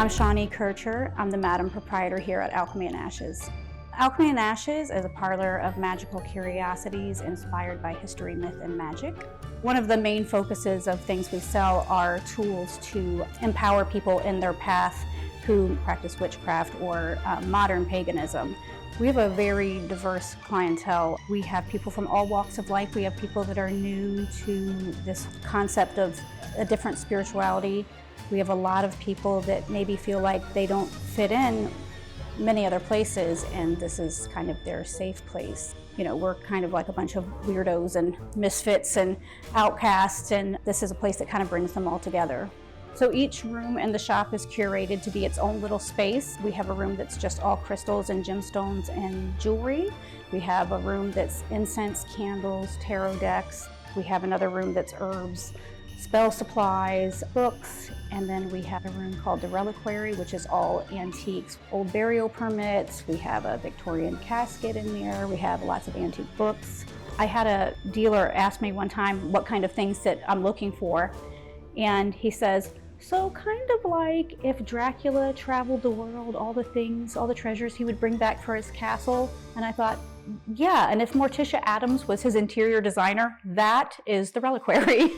I'm Shawnee Kircher. I'm the Madam Proprietor here at Alchemy and Ashes. Alchemy and Ashes is a parlor of magical curiosities inspired by history, myth, and magic. One of the main focuses of things we sell are tools to empower people in their path who practice witchcraft or modern paganism. We have a very diverse clientele. We have people from all walks of life. We have people that are new to this concept of a different spirituality. We have a lot of people that maybe feel like they don't fit in many other places, and this is kind of their safe place. You know, we're kind of like a bunch of weirdos and misfits and outcasts, and this is a place that kind of brings them all together. So each room in the shop is curated to be its own little space. We have a room that's just all crystals and gemstones and jewelry. We have a room that's incense, candles, tarot decks. We have another room that's herbs, spell supplies, books, and then we have a room called the Reliquary, which is all antiques, old burial permits. We have a Victorian casket in there. We have lots of antique books. I had a dealer ask me one time what kind of things that I'm looking for, and he says, so kind of like if Dracula traveled the world, all the things, all the treasures he would bring back for his castle. And I thought, yeah, and if Morticia Addams was his interior designer, that is the Reliquary.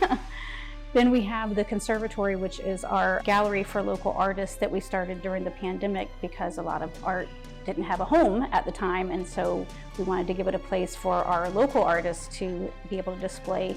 Then we have the Conservatory, which is our gallery for local artists that we started during the pandemic because a lot of art didn't have a home at the time, and so we wanted to give it a place for our local artists to be able to display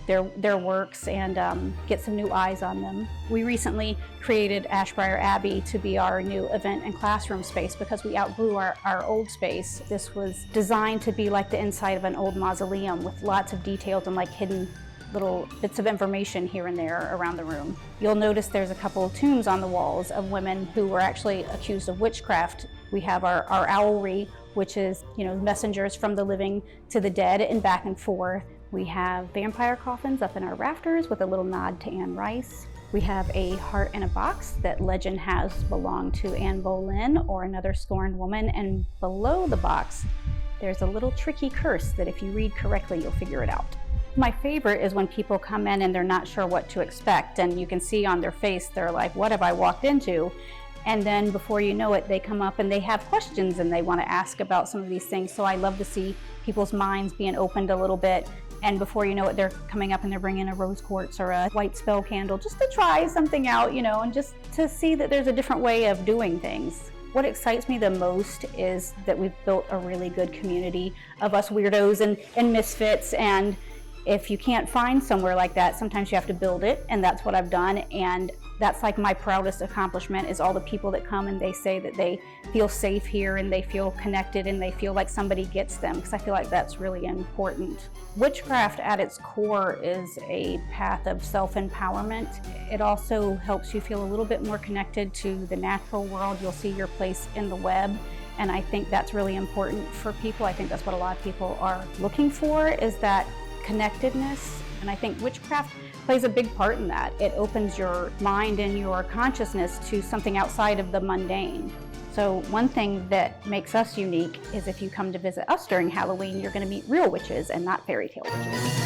their works and get some new eyes on them. We recently created Ashbriar Abbey to be our new event and classroom space because we outgrew our old space. This was designed to be like the inside of an old mausoleum with lots of details and like hidden little bits of information here and there around the room. You'll notice there's a couple of tombs on the walls of women who were actually accused of witchcraft. We have our owlry, which is, you know, messengers from the living to the dead and back and forth. We have vampire coffins up in our rafters with a little nod to Anne Rice. We have a heart in a box that legend has belonged to Anne Boleyn or another scorned woman, and below the box there's a little tricky curse that if you read correctly you'll figure it out. My favorite is when people come in and they're not sure what to expect, and you can see on their face they're like, what have I walked into? And then before you know it, they come up and they have questions and they want to ask about some of these things. So I love to see people's minds being opened a little bit, and before you know it, they're coming up and they're bringing a rose quartz or a white spell candle just to try something out, you know, and just to see that there's a different way of doing things. What excites me the most is that we've built a really good community of us weirdos and misfits, and if you can't find somewhere like that, sometimes you have to build it, and that's what I've done. And that's like my proudest accomplishment is all the people that come and they say that they feel safe here and they feel connected and they feel like somebody gets them, because I feel like that's really important. Witchcraft at its core is a path of self-empowerment. It also helps you feel a little bit more connected to the natural world. You'll see your place in the web. And I think that's really important for people. I think that's what a lot of people are looking for, is that connectedness, and I think witchcraft plays a big part in that. It opens your mind and your consciousness to something outside of the mundane. So one thing that makes us unique is if you come to visit us during Halloween, you're going to meet real witches and not fairy tale witches.